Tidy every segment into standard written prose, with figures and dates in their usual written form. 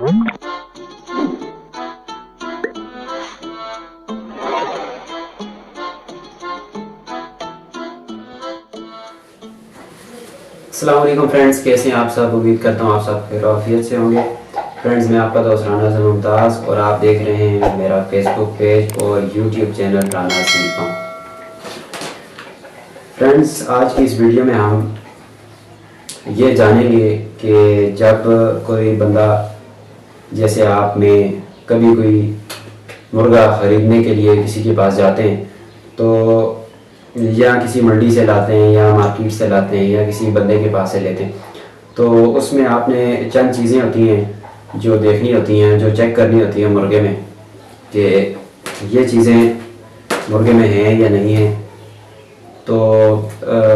अस्सलाम वालेकुम फ्रेंड्स, कैसे हैं आप सब। उम्मीद करता हूँ आप सब खैर आफियत से होंगे। फ्रेंड्स, मैं आपका दोस्त राना मुमताज़ और आप देख रहे हैं मेरा फेसबुक पेज और यूट्यूब चैनल राना सीखा। फ्रेंड्स, आज की इस वीडियो में हम ये जानेंगे कि जब कोई बंदा जैसे आप में कभी कोई मुर्गा ख़रीदने के लिए किसी के पास जाते हैं तो या किसी मंडी से लाते हैं या मार्केट से लाते हैं या किसी बंदे के पास से लेते हैं, तो उसमें आपने चंद चीज़ें होती हैं जो देखनी होती हैं, जो चेक करनी होती है मुर्गे में कि ये चीज़ें मुर्गे में हैं या नहीं हैं। तो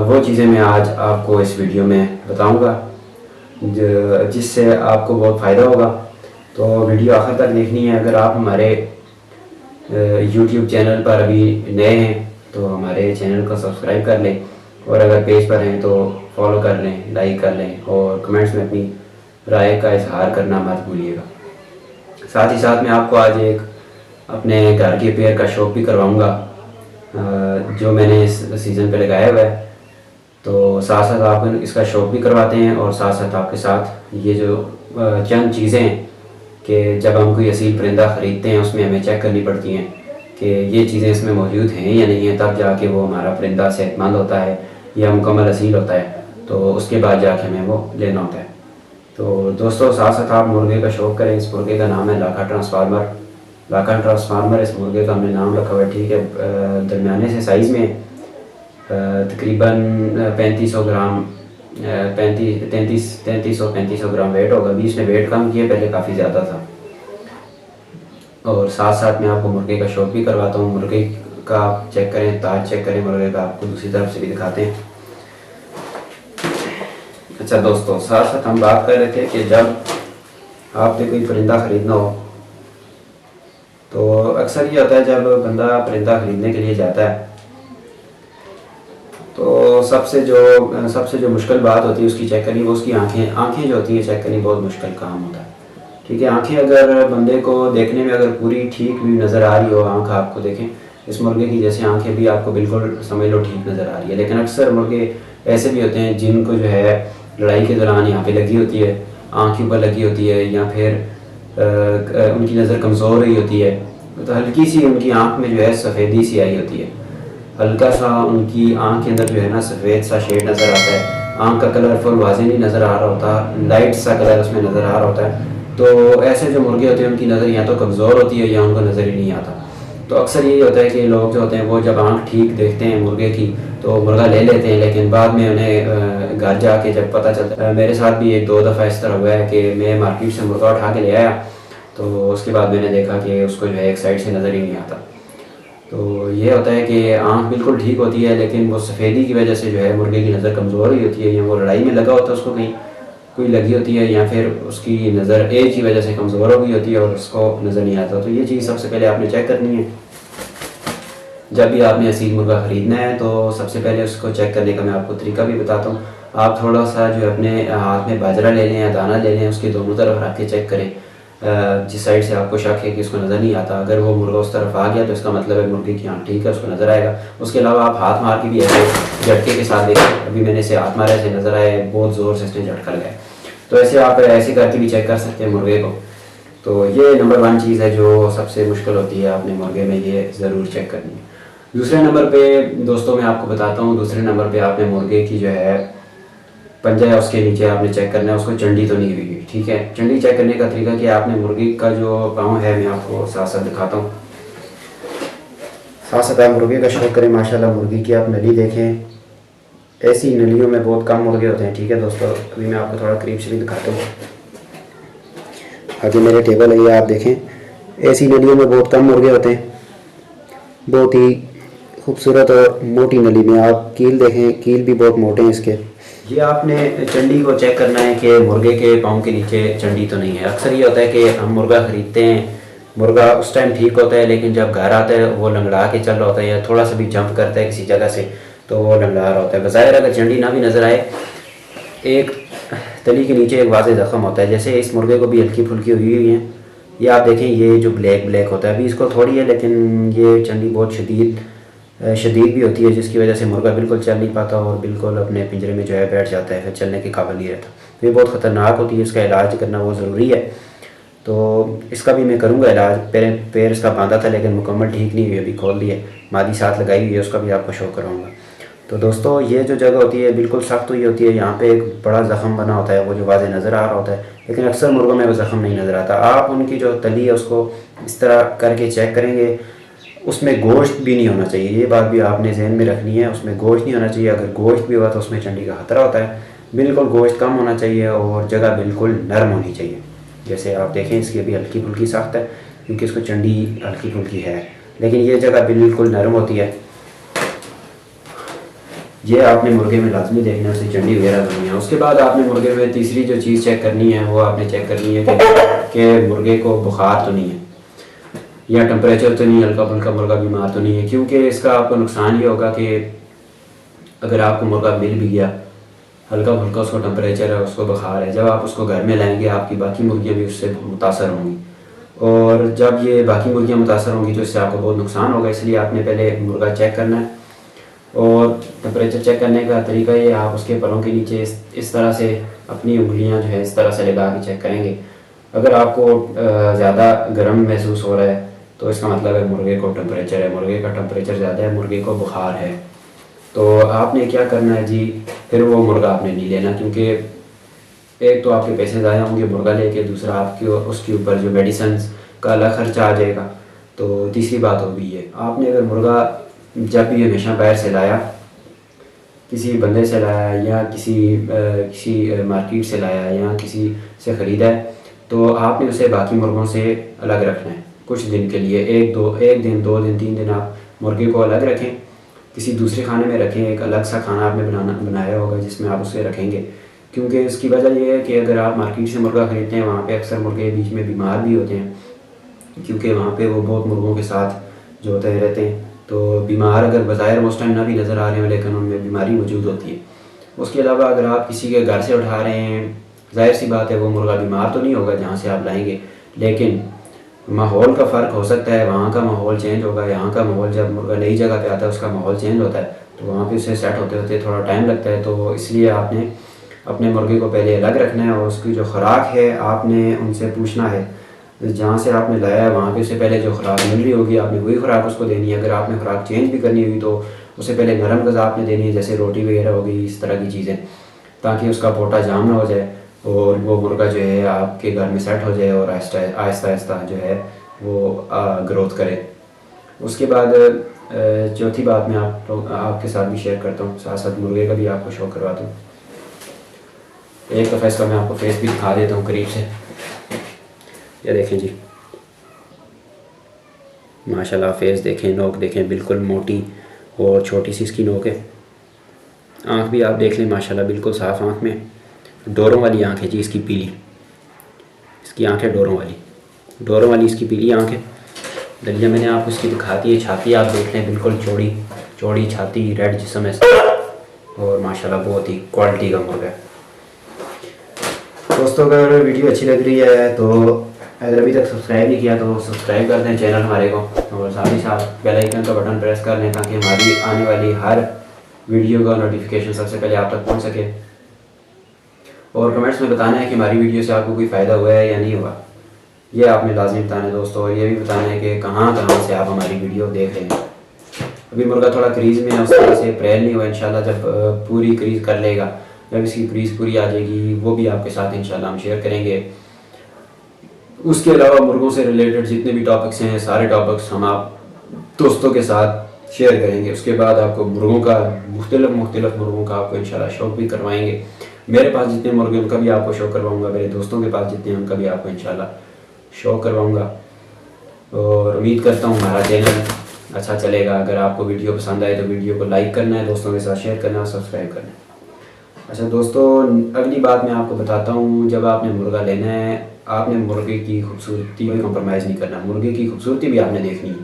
वो चीज़ें मैं आज आपको इस वीडियो में बताऊंगा जिससे आपको बहुत फ़ायदा होगा। तो वीडियो आखिर तक देखनी है। अगर आप हमारे यूट्यूब चैनल पर अभी नए हैं तो हमारे चैनल को सब्सक्राइब कर लें और अगर पेज पर हैं तो फॉलो कर लें, लाइक कर लें और कमेंट्स में अपनी राय का इजहार करना मत भूलिएगा। साथ ही साथ मैं आपको आज एक अपने घर के पेड़ का शौक भी करवाऊंगा जो मैंने इस सीज़न पे लगाया हुआ है। तो साथ साथ आप इसका शौक भी करवाते हैं और साथ साथ आपके साथ ये जो चंद चीज़ें हैं कि जब हम कोई असील परिंदा ख़रीदते हैं उसमें हमें चेक करनी पड़ती हैं कि ये चीज़ें इसमें मौजूद हैं या नहीं है, तब जाके वो हमारा परिंदा सेहतमंद होता है या मुकम्मल असील होता है। तो उसके बाद जाके हमें वो लेना होता है। तो दोस्तों, साथ साथ आप मुर्गे का शौक़ करें। इस मुर्गे का नाम है लाखा ट्रांसफार्मर। लाखा ट्रांसफार्मर इस मुर्गे का हमने नाम रखा हुआ है, ठीक है। दरमियाने से साइज़ में तकरीबन 3500 ग्राम 3500 ग्राम वेट होगा। अभी इसने वेट कम किया, पहले काफ़ी ज़्यादा था। और साथ साथ मैं आपको मुर्गे का शौक भी करवाता हूँ। मुर्गे का चेक करें, ताज चेक करें मुर्गे का, आपको दूसरी तरफ से भी दिखाते हैं। अच्छा दोस्तों, साथ साथ हम बात कर रहे थे कि जब आपने कोई परिंदा ख़रीदना हो तो अक्सर ये होता है जब बंदा परिंदा ख़रीदने के लिए जाता है तो सबसे जो मुश्किल बात होती है उसकी चेक करनी, वो उसकी आँखें जो होती हैं चेक करनी बहुत मुश्किल काम होता है, ठीक है। आंखें अगर बंदे को देखने में अगर पूरी ठीक भी नज़र आ रही हो, आंख आपको देखें इस मुर्गे की जैसे आंखें भी आपको बिल्कुल समझ लो ठीक नज़र आ रही है, लेकिन अक्सर मुर्गे ऐसे भी होते हैं जिनको जो है लड़ाई के दौरान यहाँ पे लगी होती है, आँख के ऊपर लगी होती है या फिर उनकी नज़र कमज़ोर रही होती है, तो हल्की सी उनकी आँख में जो है सफ़ेदी सी आई होती है, हल्का सा उनकी आँख के अंदर जो है ना सफ़ेद सा शेड नज़र आता है। आँख का कलर फुल वाज़ेह नहीं नज़र आ रहा होता, लाइट सा कलर उसमें नज़र आ रहा होता है। तो ऐसे जो मुर्गे होते हैं उनकी नज़र या तो कमज़ोर होती है या उनको नज़र ही नहीं आता। तो अक्सर यही होता है कि लोग जो होते हैं वो जब आँख ठीक देखते हैं मुर्गे की तो मुर्गा ले लेते हैं, लेकिन बाद में उन्हें घर जाके जब पता चलता है, मेरे साथ भी एक दो दफ़ा इस तरह हुआ है कि मैं मार्केट से मुर्गा उठा के ले आया तो उसके बाद मैंने देखा कि उसको जो है एक साइड से नज़र ही नहीं आता। तो ये होता है कि आँख बिल्कुल ठीक होती है लेकिन वो सफ़ेदी की वजह से जो है मुर्गे की नज़र कमज़ोर ही होती है, या वो लड़ाई में लगा होता है, उसको कहीं कोई लगी होती है या फिर उसकी नज़र एज की वजह से कमज़ोर हो गई होती है और उसको नज़र नहीं आता। तो ये चीज़ सबसे पहले आपने चेक करनी है। जब भी आपने असील मुर्गा ख़रीदना है तो सबसे पहले उसको चेक करने का मैं आपको तरीका भी बताता हूँ। आप थोड़ा सा जो अपने हाथ में बाजरा ले लें या दाना ले लें, उसके दोनों तरफ रख के चेक करें। जिस साइड से आपको शक है कि उसको नज़र नहीं आता, अगर वो मुर्गा उस तरफ आ गया तो इसका मतलब है मुर्गे की आँख ठीक है, उसको नज़र आएगा। उसके अलावा आप हाथ मार के भी ऐसे झटके के साथ देखें। अभी मैंने इसे हाथ मारा, ऐसे नज़र आए, बहुत ज़ोर से इसने झटका लगाया। तो ऐसे आप ऐसे करके भी चेक कर सकते हैं मुर्गे को। तो ये नंबर 1 चीज़ है जो सबसे मुश्किल होती है, आपने मुर्गे में ये ज़रूर चेक करनी है। दूसरे नंबर पे दोस्तों मैं आपको बताता हूँ, दूसरे नंबर पे आपने मुर्गे की जो है पंजा है उसके नीचे आपने चेक करना है उसको चंडी तो नहीं हुई, ठीक है। चंडी चेक करने का तरीका कि आपने मुर्गी का जो पाँव है मैं आपको साथ साथ दिखाता हूँ। साथ साथ आप मुर्गे का शौक करें। माशाल्लाह मुर्गी की आप नली देखें, ऐसी नलियों में बहुत कम मुर्गे होते हैं, ठीक है दोस्तों। अभी मैं आपको थोड़ा करीब से भी दिखाता हूँ। आगे मेरे टेबल है, ये आप देखें, ऐसी नलियों में बहुत कम मुर्गे होते हैं। बहुत ही खूबसूरत और मोटी नली में आप कील देखें, कील भी बहुत मोटे हैं इसके। ये आपने चंडी को चेक करना है कि मुर्गे के पाँव के नीचे चंडी तो नहीं है। अक्सर ये होता है कि हम मुर्गा ख़रीदते हैं, मुर्गा उस टाइम ठीक होता है लेकिन जब घर आता है वो लंगड़ा के चल रहा होता है या थोड़ा सा भी जंप करता है किसी जगह से तो वो लंगड़ा रहा होता है। बज़ाहिर अगर चंडी ना भी नज़र आए, एक तली के नीचे एक वाज़ेह ज़ख़म होता है। जैसे इस मुर्गे को भी हल्की फुल्की हुई हुई है, ये आप देखें, ये जो ब्लैक ब्लैक होता है, अभी इसको थोड़ी है लेकिन ये चंडी बहुत शदीद भी होती है, जिसकी वजह से मुर्गा बिल्कुल चल नहीं पाता और बिल्कुल अपने पिंजरे में जो है बैठ जाता है, फिर चलने के काबिल नहीं रहता। तो ये बहुत ख़तरनाक होती है, इसका इलाज करना बहुत ज़रूरी है। तो इसका भी मैं करूँगा इलाज। पैर इसका बांधा था लेकिन मुकम्मल ठीक नहीं हुई, अभी खोल दिए, मादी साथ लगाई हुई है, उसका भी आपको शो कराऊँगा। तो दोस्तों ये जो जगह होती है बिल्कुल सख्त हुई होती है, यहाँ पे एक बड़ा ज़ख़म बना होता है, वो जो वाज़े नज़र आ रहा होता है, लेकिन अक्सर मुर्गों में वो ज़ख़म नहीं नज़र आता। आप उनकी जो तली है उसको इस तरह करके चेक करेंगे, उसमें गोश्त भी नहीं होना चाहिए, ये बात भी आपने जहन में रखनी है, उसमें गोश्त नहीं होना चाहिए। अगर गोश्त भी हुआ तो उसमें चंडी का खतरा होता है। बिल्कुल गोश्त कम होना चाहिए और जगह बिल्कुल नरम होनी चाहिए। जैसे आप देखें इसकी अभी हल्की फुल्की सख्त है क्योंकि इसको चंडी हल्की फुल्की है, लेकिन ये जगह बिल्कुल नरम होती है। ये आपने मुर्गे में लाजमी देखना है, उसे चंडी वगैरह बननी है। उसके बाद आपने मुर्गे में तीसरी जो चीज़ चेक करनी है वो आपने चेक करनी है कि मुर्गे को बुखार तो नहीं है या टेम्परेचर तो नहीं, हल्का फुल्का मुर्गा बीमार तो नहीं है। क्योंकि इसका आपको नुकसान ये होगा कि अगर आपको मुर्गा मिल भी गया, हल्का फुल्का उसको टेम्परेचर है, उसको बुखार है, जब आप उसको घर में लाएंगे आपकी बाकी मुर्गियाँ भी उससे मुतासर होंगी, और जब ये बाकी मुर्गियाँ मुतासर होंगी तो इससे आपको बहुत नुकसान होगा। इसलिए आपने पहले मुर्गा चेक करना है, और टेम्परेचर चेक करने का तरीका ये, आप उसके पलों के नीचे इस तरह से अपनी उंगलियां जो है इस तरह से लगा के चेक करेंगे। अगर आपको ज़्यादा गर्म महसूस हो रहा है तो इसका मतलब है मुर्गे को टेम्परेचर है, मुर्गे का टेम्परेचर ज़्यादा है, मुर्गे को बुखार है। तो आपने क्या करना है जी, फिर वो मुर्गा आपने नहीं लेना, क्योंकि एक तो आपके पैसे ज़ाया होंगे मुर्गा लेके, दूसरा आपके उसके ऊपर जो मेडिसिन का अलग खर्चा आ जाएगा। तो तीसरी बात होगी ये, आपने अगर मुर्गा जब भी हमेशा बाहर से लाया, किसी बंदे से लाया या किसी मार्केट से लाया या किसी से ख़रीदा है, तो आपने उसे बाकी मुर्गों से अलग रखना है कुछ दिन के लिए। एक दिन 2 दिन 3 दिन आप मुर्गे को अलग रखें, किसी दूसरे खाने में रखें, एक अलग सा खाना आपने बनाया होगा जिसमें आप उसे रखेंगे। क्योंकि इसकी वजह यह है कि अगर आप मार्केट से मुर्गा ख़रीदते हैं, वहाँ पे अक्सर मुर्गे बीच में बीमार भी होते हैं, क्योंकि वहाँ पे वो बहुत मुर्गों के साथ जो होते रहते हैं। तो बीमार अगर बज़ाहिर उस टाइम ना भी नज़र आ रहे हो लेकिन उनमें बीमारी मौजूद होती है। उसके अलावा अगर आप किसी के घर से उठा रहे हैं, जाहिर सी बात है वो मुर्गा बीमार तो नहीं होगा जहाँ से आप लाएंगे, लेकिन माहौल का फ़र्क हो सकता है, वहाँ का माहौल चेंज होगा। यहाँ का माहौल, जब मुर्गा नई जगह पे आता है उसका माहौल चेंज होता है, तो वहाँ पे उसे सेट होते होते थोड़ा टाइम लगता है। तो इसलिए आपने अपने मुर्गे को पहले अलग रखना है, और उसकी जो खुराक है आपने उनसे पूछना है, जहाँ से आपने लाया है वहाँ पे उसे पहले जो खुराक मिल रही होगी आपने वही खुराक उसको देनी है। अगर आपने खुराक चेंज भी करनी हुई तो उसे पहले नरम ग़िज़ा आपने देनी है, जैसे रोटी वगैरह होगी, इस तरह की चीज़ें, ताकि उसका पोटा जाम ना हो जाए और वो मुर्गा जो है आपके घर में सेट हो जाए और आहिस्ता आहिस्ता जो है वो ग्रोथ करे। उसके बाद चौथी बात मैं आपके साथ भी शेयर करता हूँ, साथ साथ मुर्गे का भी आपको शो करवाता हूँ। एक दफ़ा इसका मैं आपको फेस भी दिखा देता हूँ करीब से। ये देखें जी, माशाल्लाह फेस देखें, नोक देखें, बिल्कुल मोटी और छोटी सी इसकी नोक है। आँख भी आप देख लें, माशाल्लाह बिल्कुल साफ़ आँख में, डोरों वाली आँख है जी इसकी, पीली इसकी आँख है, डोरों वाली इसकी पीली आँख है। दलिया मैंने आपको इसकी दिखाती है, छाती आप देख लें, बिल्कुल चौड़ी छाती, रेड जिस्म है, और माशाल्लाह बहुत ही क्वालिटी का मुर्गा है। दोस्तों अगर वीडियो अच्छी लग रही है तो अगर अभी तक सब्सक्राइब नहीं किया तो सब्सक्राइब कर दें चैनल हमारे को, और साथ ही साथ बेल आइकन का बटन प्रेस कर लें ताकि हमारी आने वाली हर वीडियो का नोटिफिकेशन सबसे पहले आप तक पहुंच सके। और कमेंट्स में बताना है कि हमारी वीडियो से आपको कोई फ़ायदा हुआ है या नहीं हुआ, ये आपने लाजमी बताना है दोस्तों। और ये भी बताना है कि कहाँ से आप हमारी वीडियो देख रहे हैं। अभी मुर्गा थोड़ा क्रीज़ में है, उस तरह से अप्रैल नहीं हुआ, इंशाल्लाह जब पूरी क्रीज़ कर लेगा, जब इसकी क्रीज़ पूरी आ जाएगी वो भी आपके साथ इंशाल्लाह हम शेयर करेंगे। उसके अलावा मुर्गों से रिलेटेड जितने भी टॉपिक्स हैं, सारे टॉपिक्स हम आप दोस्तों के साथ शेयर करेंगे। उसके बाद आपको मुर्गों का मुख्तलिफ मुर्गों का आपको इंशाल्लाह शौक भी करवाएंगे। मेरे पास जितने मुर्गे उनका भी आपको शौक करवाऊँगा, मेरे दोस्तों के पास जितने उनका भी आपको इंशाल्लाह शौक करवाऊँगा। और उम्मीद करता हूँ हमारा चैनल अच्छा चलेगा। अगर आपको वीडियो पसंद आए तो वीडियो को लाइक करना है, दोस्तों के साथ शेयर करना है, सब्सक्राइब करना है। अच्छा दोस्तों, अगली बात मैं आपको बताता हूँ, जब आपने मुर्गा लेना है आपने मुर्गे की खूबसूरती में कॉम्प्रोमाइज़ नहीं करना, मुर्गे की खूबसूरती भी आपने देखनी है।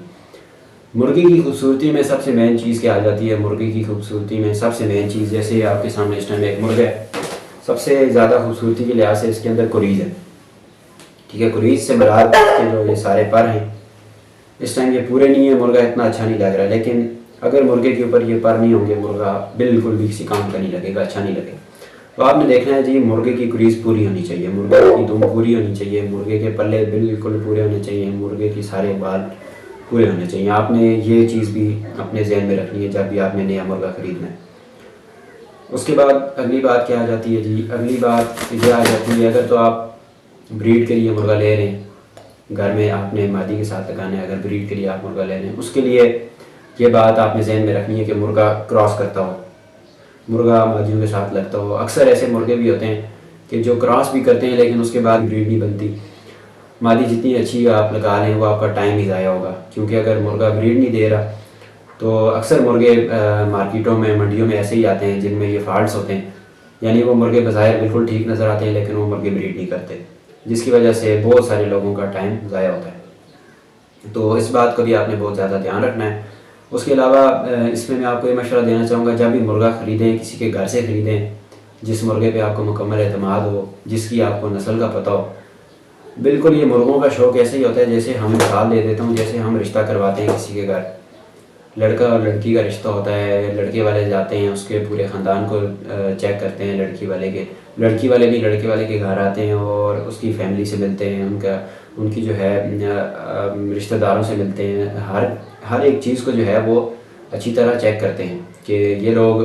मुर्गे की खूबसूरती में सबसे मेन चीज़ क्या आ जाती है, मुर्गे की खूबसूरती में सबसे मेन चीज़, जैसे आपके सामने इस टाइम एक मुर्गा है, सबसे ज़्यादा खूबसूरती के लिहाज से इसके अंदर कुरीज़ है। ठीक है, कुरीज़ से मुराद के जो ये सारे पर हैं, इस टाइम ये पूरे नहीं है, मुर्गा इतना अच्छा नहीं लग रहा, लेकिन अगर मुर्गे के ऊपर ये पर नहीं होंगे, मुर्गा बिल्कुल भी किसी काम का नहीं लगेगा, अच्छा नहीं लगेगा। तो आपने देखना है जी, मुर्गे की कुरीज़ पूरी होनी चाहिए, मुर्गे की दुम पूरी होनी चाहिए, मुर्गे के पल्ले बिल्कुल पूरे होने चाहिए, मुर्गे की सारे बाल पूरे होने चाहिए। आपने ये चीज़ भी अपने जहन में रखनी है जब भी आपने नया मुर्गा ख़रीदना है। उसके बाद अगली बात क्या आ जाती है जी, अगली बात ये आ जाती है, अगर तो आप ब्रीड के लिए मुर्गा ले रहे हैं, घर में आपने मादी के साथ लगाना है, अगर ब्रीड के लिए आप मुर्गा ले रहे हैं, उसके लिए ये बात आपने जहन में रखनी है कि मुर्गा क्रॉस करता हो, मुर्गा मादियों के साथ लगता हो। अक्सर ऐसे मुर्गे भी होते हैं कि जो क्रॉस भी करते हैं लेकिन उसके बाद ब्रीड नहीं बनती। मादी जितनी अच्छी आप लगा लें वो आपका टाइम ही ज़ाया होगा, क्योंकि अगर मुर्गा ब्रीड नहीं दे रहा तो अक्सर मुर्गे मार्केटों में, मंडियों में ऐसे ही आते हैं जिनमें ये फॉल्ट्स होते हैं, यानी वो मुर्गे बज़ाहिर बिल्कुल ठीक नज़र आते हैं लेकिन वो मुर्गे ब्रीड नहीं करते, जिसकी वजह से बहुत सारे लोगों का टाइम ज़ाया होता है। तो इस बात को भी आपने बहुत ज़्यादा ध्यान रखना है। उसके अलावा इसमें मैं आपको ये मशवरा देना चाहूँगा, जब भी मुर्गा ख़रीदें, किसी के घर से ख़रीदें जिस मुर्गे पे आपको मुकम्मल एतमाद हो, जिसकी आपको नस्ल का पता हो। बिल्कुल ये मुर्गों का शौक़ ऐसे ही होता है, जैसे हम मिसाल दे देता हूँ, जैसे हम रिश्ता करवाते हैं किसी के घर, लड़का और लड़की का रिश्ता होता है, लड़के वाले जाते हैं उसके पूरे ख़ानदान को चेक करते हैं लड़की वाले के, लड़की वाले भी लड़के वाले के घर आते हैं और उसकी फैमिली से मिलते हैं, उनकी जो है रिश्तेदारों से मिलते हैं, हर एक चीज़ को जो है वो अच्छी तरह चेक करते हैं कि ये लोग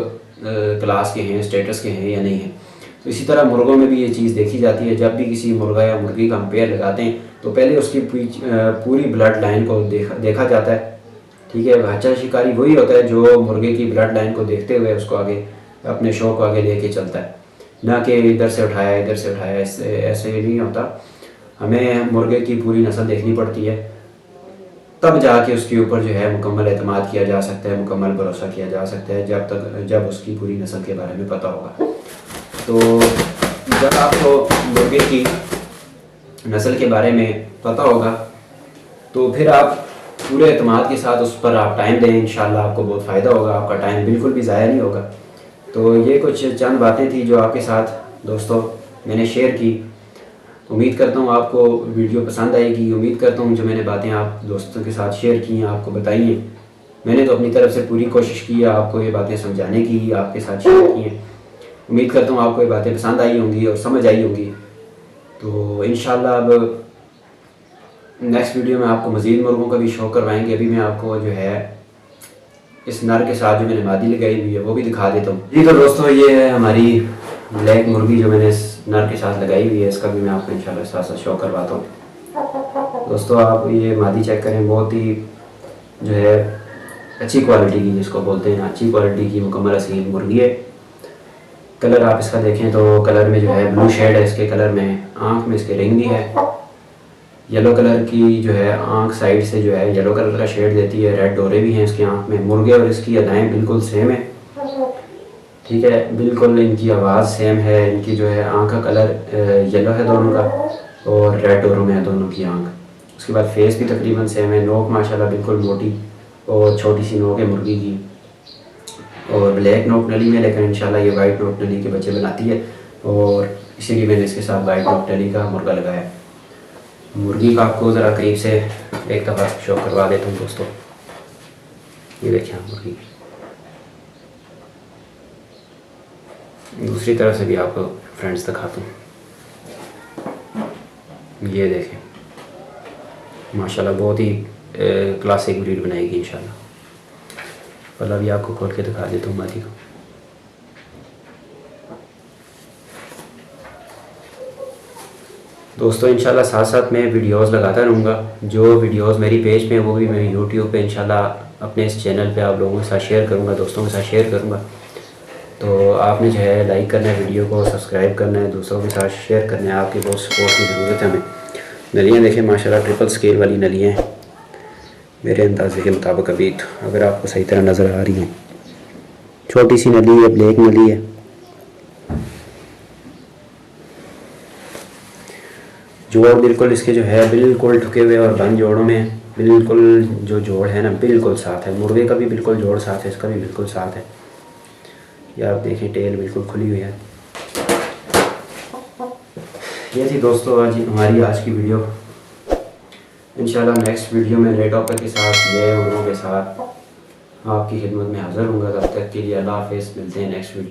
क्लास के हैं, स्टेटस के हैं या नहीं हैं। तो इसी तरह मुर्गों में भी ये चीज़ देखी जाती है। जब भी किसी मुर्गा या मुर्गी का हम पेयर लगाते हैं तो पहले उसकी पूरी ब्लड लाइन को देखा जाता है। ठीक है, अच्छा शिकारी वही होता है जो मुर्गे की ब्लड लाइन को देखते हुए उसको आगे अपने शो को आगे लेके चलता है, ना कि इधर से उठाया इधर से उठाया, ऐसे नहीं होता। हमें मुर्गे की पूरी नस्ल देखनी पड़ती है, तब जाके उसके ऊपर जो है मुकम्मल एतमाद किया जा सकता है, मुकम्मल भरोसा किया जा सकता है, जब उसकी पूरी नस्ल के बारे में पता होगा। तो जब आपको मुर्गे की नस्ल के बारे में पता होगा तो फिर आप पूरे एतमाद के साथ उस पर आप टाइम दें, इंशाल्लाह आपको बहुत फ़ायदा होगा, आपका टाइम बिल्कुल भी ज़ाया नहीं होगा। तो ये कुछ चंद बातें थी जो आपके साथ दोस्तों मैंने शेयर की। उम्मीद करता हूँ आपको वीडियो पसंद आएगी, उम्मीद करता हूँ जो मैंने बातें आप दोस्तों के साथ शेयर की हैं, आपको बताई हैं, मैंने तो अपनी तरफ से पूरी कोशिश की है आपको ये बातें समझाने की, आपके साथ शेयर की हैं। उम्मीद करता हूँ आपको ये बातें पसंद आई होंगी और समझ आई होंगी। तो इंशाल्लाह अब नेक्स्ट वीडियो में आपको मज़ीद मुर्गों का भी शौक़ करवाएंगे। अभी मैं आपको जो है इस नर के साथ जो मैंने मादी लगाई हुई है वो भी दिखा देता हूँ जी। तो दोस्तों ये है हमारी ब्लैक मुर्गी जो मैंने इस नर के साथ लगाई हुई है, इसका भी मैं आपको इंशाल्लाह साथ साथ शौक़ करवाता हूँ। दोस्तों आप ये मादी चेक करें, बहुत ही जो है अच्छी क्वालिटी की, जिसको बोलते हैं अच्छी क्वालिटी की मुकम्मल असील मुर्गी है। कलर आप इसका देखें तो कलर में जो है ब्लू शेड है इसके कलर में, आँख में इसके रिंग भी है, येलो कलर की जो है आँख साइड से जो है येलो कलर का शेड देती है, रेड डोरे भी हैं इसकी आँख में। मुर्गे और इसकी अदाएँ बिल्कुल सेम है, ठीक है, बिल्कुल इनकी आवाज़ सेम है, इनकी जो है आँख का कलर येलो है दोनों का और रेड डोरों में है दोनों की आँख। उसके बाद फेस भी तकरीबन सेम है, नोक माशाल्लाह बिल्कुल मोटी और छोटी सी नोक है मुर्गी की, और ब्लैक नोक नली में, लेकिन इंशाल्लाह ये वाइट नोक नली के बच्चे बनाती है और इसीलिए मैंने इसके साथ वाइट नोक नली का मुर्गा लगाया। मुर्गी का आपको ज़रा करीब से एक दफ़ा शो करवा देता हूँ दोस्तों। ये देखिए मुर्गी, दूसरी तरफ से भी आपको फ्रेंड्स दिखाता हूँ। ये देखें माशाल्लाह बहुत ही क्लासिक ब्रीड बनाएगी इंशाल्लाह। पहला भी आपको खोल के दिखा देता हूँ मादी को। दोस्तों इंशाल्लाह साथ साथ मैं वीडियोस लगाता रहूँगा, जो वीडियोस मेरी पेज पे वो भी मैं यूट्यूब पे इंशाल्लाह अपने इस चैनल पे आप लोगों के साथ शेयर करूँगा, दोस्तों के साथ शेयर करूँगा। तो आपने जो है लाइक करना है, वीडियो को सब्सक्राइब करना है, दूसरों के साथ शेयर करना है, आपकी बहुत सपोर्ट की ज़रूरत है हमें। नलियाँ देखें माशाल्लाह ट्रिपल स्केल वाली नलियाँ हैं मेरे अंदाजे के मुताबिक, अभी तो अगर आपको सही तरह नज़र आ रही हैं। छोटी सी नली है, ब्लैक नली है। जोड़ बिल्कुल इसके जो है बिल्कुल ठुके हुए और बंद जोड़ों में, बिल्कुल जो जोड़ है ना बिल्कुल साथ है। मुर्गे का भी बिल्कुल जोड़ साथ है, इसका भी बिल्कुल साथ है। ये आप देखें टेल बिल्कुल खुली हुई है। ये थी दोस्तों आज की वीडियो। इंशाल्लाह नेक्स्ट वीडियो में नए टॉपिक के साथ, नए उम्रों के साथ आपकी खिदमत में हाज़िर हूँगा। तब तक के लिए अल्लाह हाफ़िज़, मिलते हैं नेक्स्ट वीडियो।